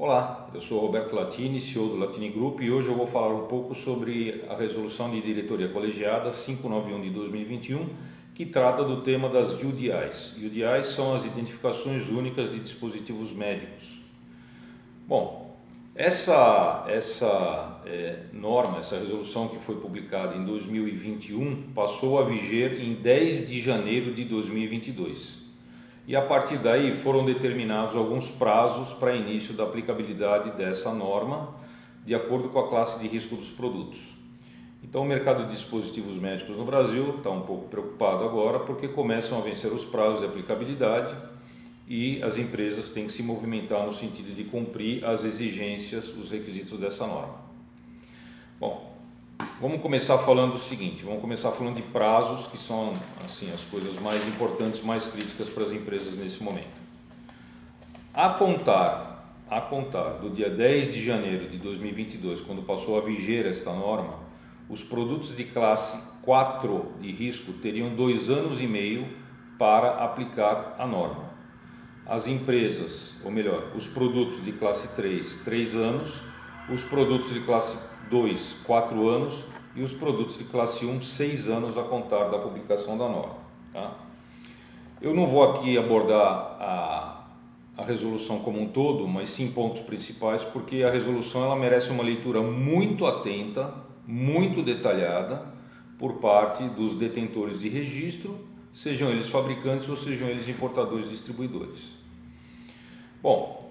Olá, eu sou Roberto Latini, CEO do Latini Group, e hoje eu vou falar um pouco sobre a Resolução de Diretoria Colegiada 591 de 2021, que trata do tema das UDIs. UDIs são as identificações únicas de dispositivos médicos. Bom, essa norma, essa resolução que foi publicada em 2021, passou a viger em 10 de janeiro de 2022. E a partir daí foram determinados alguns prazos para início da aplicabilidade dessa norma, de acordo com a classe de risco dos produtos. Então o mercado de dispositivos médicos no Brasil está um pouco preocupado agora, porque começam a vencer os prazos de aplicabilidade e as empresas têm que se movimentar no sentido de cumprir as exigências, os requisitos dessa norma. Bom, vamos começar falando o seguinte, vamos começar falando de prazos, que são assim, as coisas mais importantes, mais críticas para as empresas nesse momento. A contar do dia 10 de janeiro de 2022, quando passou a viger esta norma, os produtos de classe 4 de risco teriam 2 anos e meio para aplicar a norma. As empresas, ou melhor, os produtos de classe 3, 3 anos, os produtos de classe 2, 4 anos e os produtos de classe 1, 6 anos a contar da publicação da norma. Tá? Eu não vou aqui abordar a resolução como um todo, mas sim pontos principais, porque a resolução ela merece uma leitura muito atenta, muito detalhada, por parte dos detentores de registro, sejam eles fabricantes ou sejam eles importadores e distribuidores. Bom,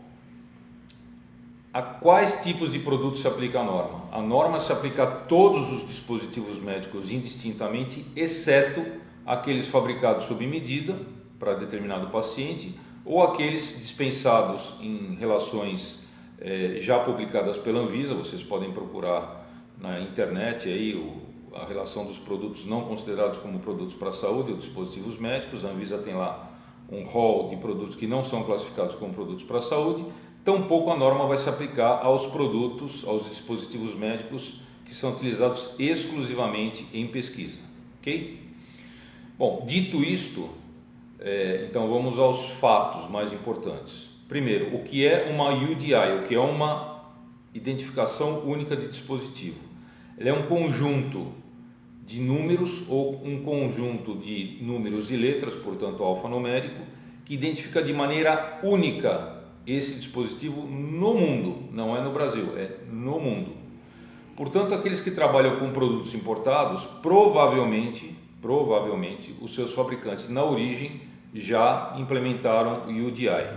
a quais tipos de produtos se aplica a norma? A norma se aplica a todos os dispositivos médicos indistintamente, exceto aqueles fabricados sob medida para determinado paciente ou aqueles dispensados em relações já publicadas pela Anvisa. Vocês podem procurar na internet aí a relação dos produtos não considerados como produtos para a saúde ou dispositivos médicos. A Anvisa tem lá um rol de produtos que não são classificados como produtos para a saúde. Tampouco a norma vai se aplicar aos produtos, aos dispositivos médicos que são utilizados exclusivamente em pesquisa, ok? Bom, dito isto, então vamos aos fatos mais importantes. Primeiro, o que é uma UDI, o que é uma identificação única de dispositivo? Ele é um conjunto de números ou um conjunto de números e letras, portanto alfanumérico, que identifica de maneira única esse dispositivo no mundo, não é no Brasil, é no mundo. Portanto, aqueles que trabalham com produtos importados, provavelmente os seus fabricantes na origem já implementaram o UDI.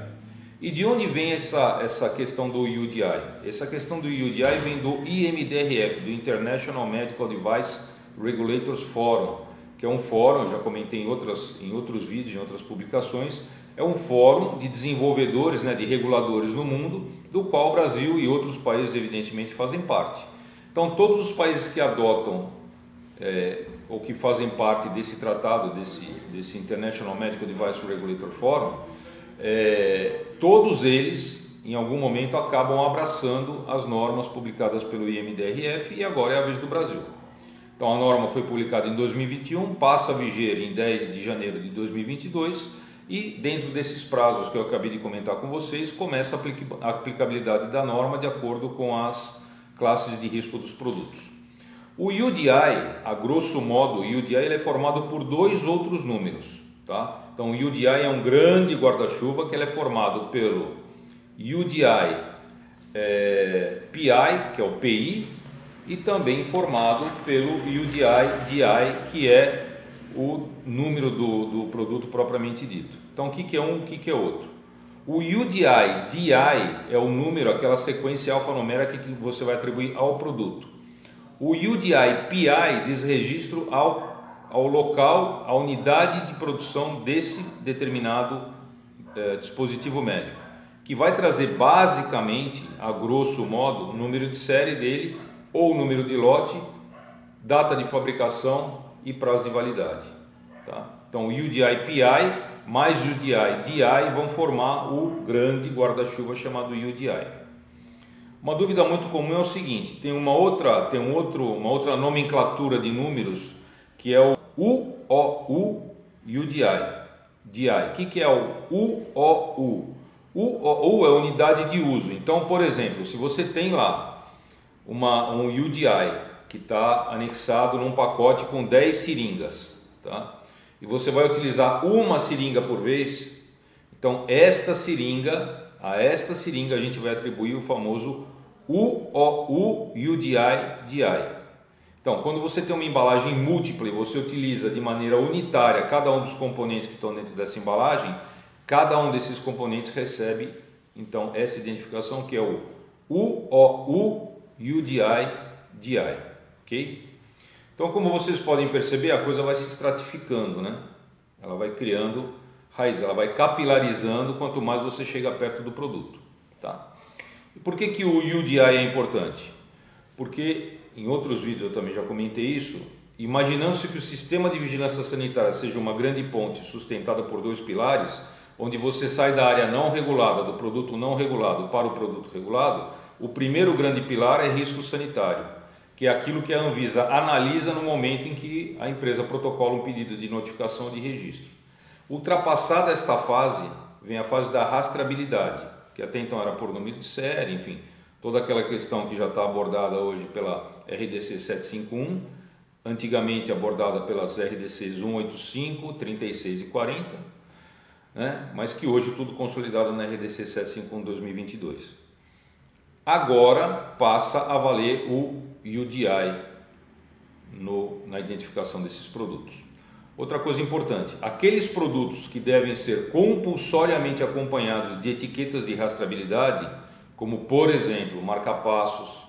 E de onde vem essa questão do UDI? Essa questão do UDI vem do IMDRF, do International Medical Device Regulators Forum, que é um fórum, eu já comentei em outros vídeos, em outras publicações. É um fórum de desenvolvedores, de reguladores no mundo, do qual o Brasil e outros países evidentemente fazem parte. Então todos os países que adotam ou que fazem parte desse tratado, desse International Medical Device Regulator Forum, todos eles em algum momento acabam abraçando as normas publicadas pelo IMDRF e agora é a vez do Brasil. Então a norma foi publicada em 2021, passa a viger em 10 de janeiro de 2022 e dentro desses prazos que eu acabei de comentar com vocês, começa a aplicabilidade da norma de acordo com as classes de risco dos produtos. O UDI, a grosso modo, o UDI ele é formado por dois outros números. Tá? Então o UDI é um grande guarda-chuva que ele é formado pelo UDI PI, que é o PI, e também formado pelo UDI-DI, que é o número do produto propriamente dito. Então, o que é um, o que é outro? O UDI-DI é o número, aquela sequência alfanumérica que você vai atribuir ao produto. O UDI-PI diz registro ao local, à unidade de produção desse determinado dispositivo médico, que vai trazer basicamente, a grosso modo, o número de série dele, ou o número de lote, data de fabricação e prazo de validade. Tá? Então o UDI-PI mais UDI-DI vão formar o grande guarda-chuva chamado UDI. Uma dúvida muito comum é o seguinte, tem uma outra nomenclatura de números que é o UOU UDI. DI. O que é o UOU? U é unidade de uso. Então, por exemplo, se você tem lá um UDI que está anexado num pacote com 10 seringas, tá? E você vai utilizar uma seringa por vez, então a esta seringa a gente vai atribuir o famoso UOU UDI-DI. Então, quando você tem uma embalagem múltipla e você utiliza de maneira unitária cada um dos componentes que estão dentro dessa embalagem, cada um desses componentes recebe então essa identificação que é o UOU UDI-DI, ok? Então, como vocês podem perceber, a coisa vai se estratificando, né? Ela vai criando raiz, ela vai capilarizando quanto mais você chega perto do produto, tá? E por que o UDI é importante? Porque em outros vídeos eu também já comentei isso, imaginando-se que o sistema de vigilância sanitária seja uma grande ponte sustentada por dois pilares, onde você sai da área não regulada, do produto não regulado para o produto regulado, o primeiro grande pilar é risco sanitário, que é aquilo que a Anvisa analisa no momento em que a empresa protocola um pedido de notificação de registro. Ultrapassada esta fase, vem a fase da rastreabilidade, que até então era por número de série, enfim, toda aquela questão que já está abordada hoje pela RDC 751, antigamente abordada pelas RDCs 185, 36 e 40, né? Mas que hoje tudo consolidado na RDC 751 2022. Agora passa a valer o UDI na identificação desses produtos. Outra coisa importante, aqueles produtos que devem ser compulsoriamente acompanhados de etiquetas de rastreabilidade, como por exemplo marca-passos,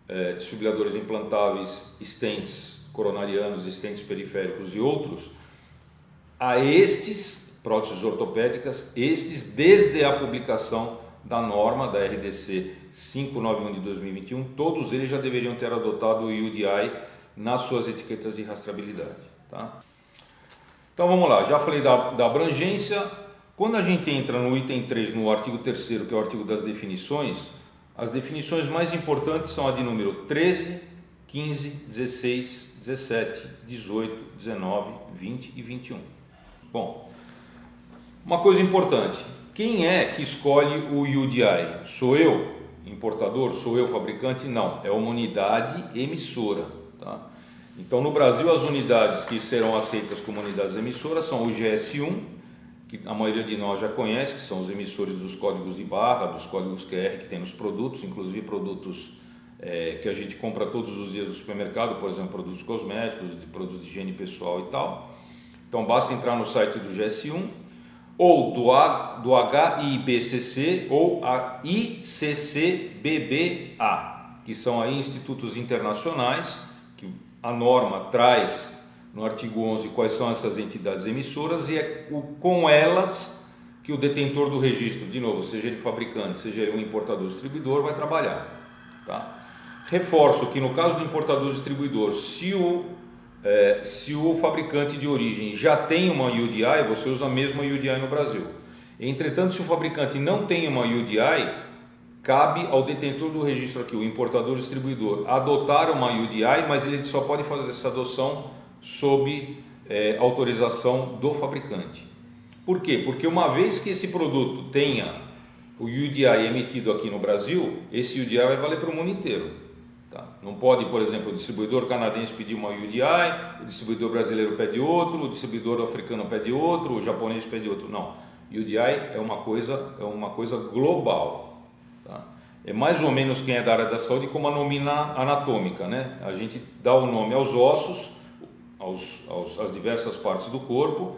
desfibriladores implantáveis, stents coronarianos, stents periféricos e outros, a estes, próteses ortopédicas, estes desde a publicação da norma da RDC 591 de 2021, todos eles já deveriam ter adotado o UDI nas suas etiquetas de rastreabilidade, tá? Então vamos lá, já falei da abrangência. Quando a gente entra no item 3, no artigo 3º, que é o artigo das definições, as definições mais importantes são a de número 13, 15, 16, 17, 18, 19, 20 e 21. Bom, uma coisa importante, quem é que escolhe o UDI? Sou eu, importador? Sou eu, fabricante? Não, é uma unidade emissora, tá? Então, no Brasil, as unidades que serão aceitas como unidades emissoras são o GS1, que a maioria de nós já conhece, que são os emissores dos códigos de barra, dos códigos QR que tem nos produtos, inclusive produtos que a gente compra todos os dias no supermercado, por exemplo, produtos cosméticos, produtos de higiene pessoal e tal. Então, basta entrar no site do GS1 ou do HIBCC ou a ICCBBA, que são aí institutos internacionais, que a norma traz no artigo 11 quais são essas entidades emissoras e é com elas que o detentor do registro, de novo, seja ele fabricante, seja ele um importador distribuidor, vai trabalhar, tá? Reforço que no caso do importador distribuidor, se o fabricante de origem já tem uma UDI, você usa a mesma UDI no Brasil. Entretanto, se o fabricante não tem uma UDI, cabe ao detentor do registro aqui, o importador distribuidor, adotar uma UDI, mas ele só pode fazer essa adoção sob autorização do fabricante. Por quê? Porque uma vez que esse produto tenha o UDI emitido aqui no Brasil, esse UDI vai valer para o mundo inteiro. Tá? Não pode, por exemplo, o distribuidor canadense pedir uma UDI, o distribuidor brasileiro pede outro, o distribuidor africano pede outro, o japonês pede outro. Não, UDI é uma coisa global. Tá? É mais ou menos quem é da área da saúde como a nomina anatômica, né? A gente dá o nome aos ossos, às diversas partes do corpo,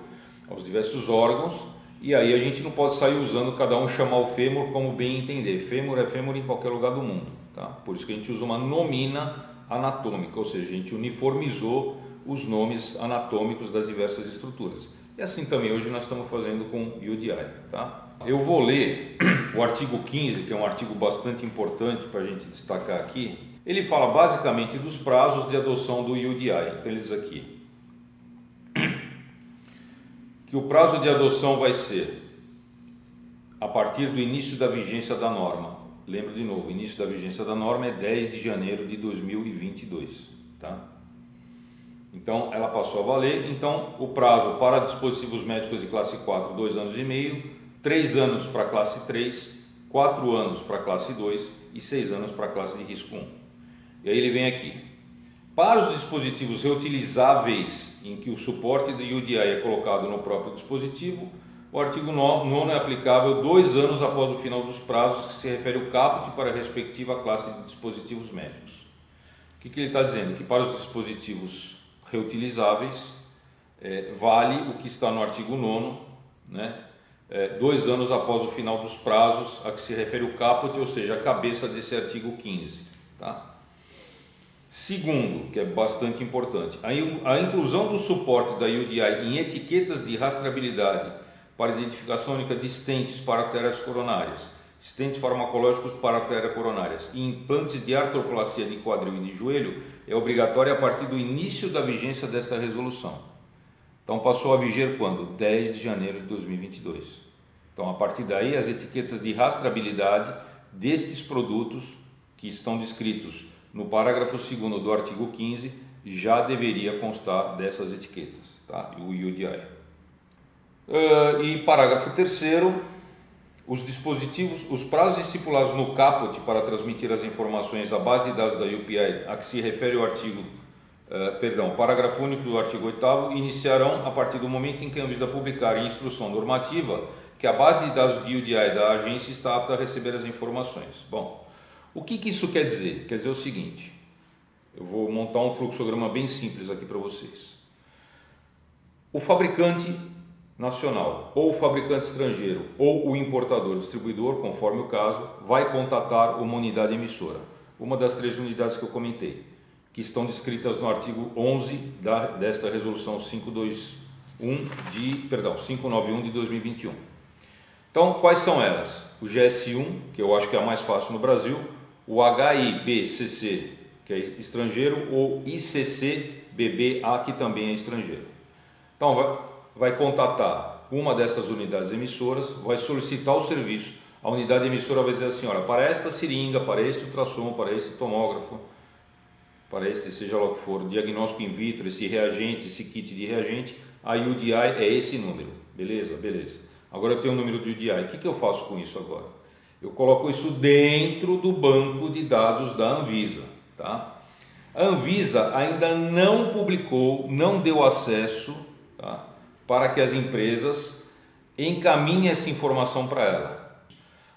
aos diversos órgãos, e aí a gente não pode sair usando, cada um chamar o fêmur como bem entender. Fêmur é fêmur em qualquer lugar do mundo, tá? Por isso que a gente usa uma nomina anatômica, ou seja, a gente uniformizou os nomes anatômicos das diversas estruturas. E assim também hoje nós estamos fazendo com UDI, tá? Eu vou ler o artigo 15, que é um artigo bastante importante para a gente destacar aqui. Ele fala basicamente dos prazos de adoção do UDI. Então ele diz aqui que o prazo de adoção vai ser a partir do início da vigência da norma. Lembro de novo, o início da vigência da norma é 10 de janeiro de 2022, tá? Então ela passou a valer. Então o prazo para dispositivos médicos de classe 4, 2 anos e meio, 3 anos para a classe 3, 4 anos para a classe 2 e 6 anos para a classe de risco 1. E aí ele vem aqui. Para os dispositivos reutilizáveis em que o suporte do UDI é colocado no próprio dispositivo, o artigo 9 é aplicável 2 anos após o final dos prazos que se refere ao caput para a respectiva classe de dispositivos médicos. O que ele está dizendo? Que para os dispositivos reutilizáveis vale o que está no artigo 9, né? 2 anos após o final dos prazos a que se refere o caput, ou seja, a cabeça desse artigo 15. Tá? Segundo, que é bastante importante, a inclusão do suporte da UDI em etiquetas de rastreabilidade para identificação única de stents para artérias coronárias, stents farmacológicos para artérias coronárias e implantes de artroplastia de quadril e de joelho é obrigatória a partir do início da vigência desta resolução. Então passou a viger quando? 10 de janeiro de 2022. Então a partir daí as etiquetas de rastreabilidade destes produtos que estão descritos no parágrafo 2º do artigo 15 já deveria constar dessas etiquetas, tá? O UDI. E parágrafo 3º, os prazos estipulados no caput para transmitir as informações à base de dados da UPI a que se refere o artigo, parágrafo único do artigo 8º, iniciarão a partir do momento em que a Anvisa publicar em instrução normativa que a base de dados de UDI da agência está apta a receber as informações. Bom, o que isso quer dizer? Quer dizer o seguinte, eu vou montar um fluxograma bem simples aqui para vocês. O fabricante nacional, ou o fabricante estrangeiro, ou o importador, distribuidor, conforme o caso, vai contatar uma unidade emissora, uma das 3 unidades que eu comentei, que estão descritas no artigo 11 desta resolução 591 de 2021. Então, quais são elas? O GS1, que eu acho que é a mais fácil no Brasil, o HIBCC, que é estrangeiro, ou ICC-BBA, que também é estrangeiro. Então, vai contatar uma dessas unidades emissoras, vai solicitar o serviço, a unidade emissora vai dizer assim, olha, para esta seringa, para este ultrassom, para este tomógrafo, para este, seja lá o que for, diagnóstico in vitro, esse reagente, esse kit de reagente, a UDI é esse número, beleza? Beleza. Agora eu tenho o número de UDI, o que eu faço com isso agora? Eu coloco isso dentro do banco de dados da Anvisa, tá? A Anvisa ainda não publicou, não deu acesso, tá, para que as empresas encaminhem essa informação para ela.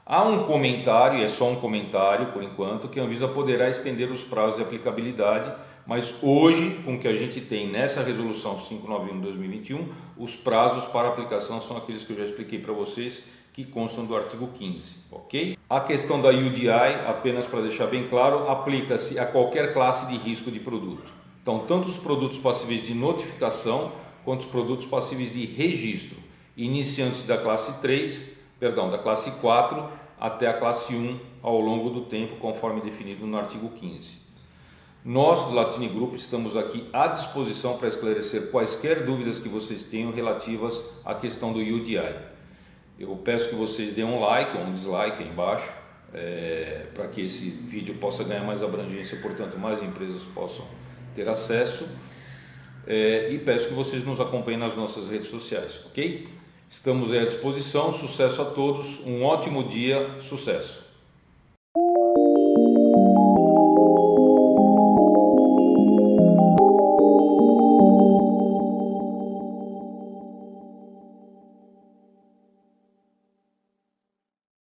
Há um comentário, é só um comentário por enquanto, que a Anvisa poderá estender os prazos de aplicabilidade, mas hoje, com o que a gente tem nessa resolução 591 de 2021, os prazos para aplicação são aqueles que eu já expliquei para vocês, que constam do artigo 15, ok? A questão da UDI, apenas para deixar bem claro, aplica-se a qualquer classe de risco de produto. Então, tanto os produtos passíveis de notificação, quanto os produtos passíveis de registro, iniciantes da classe 4 até a classe 1 ao longo do tempo, conforme definido no artigo 15. Nós, do Latini Group, estamos aqui à disposição para esclarecer quaisquer dúvidas que vocês tenham relativas à questão do UDI. Eu peço que vocês deem um like ou um dislike aí embaixo, para que esse vídeo possa ganhar mais abrangência, portanto mais empresas possam ter acesso. E peço que vocês nos acompanhem nas nossas redes sociais, ok? Estamos aí à disposição, sucesso a todos, um ótimo dia, sucesso!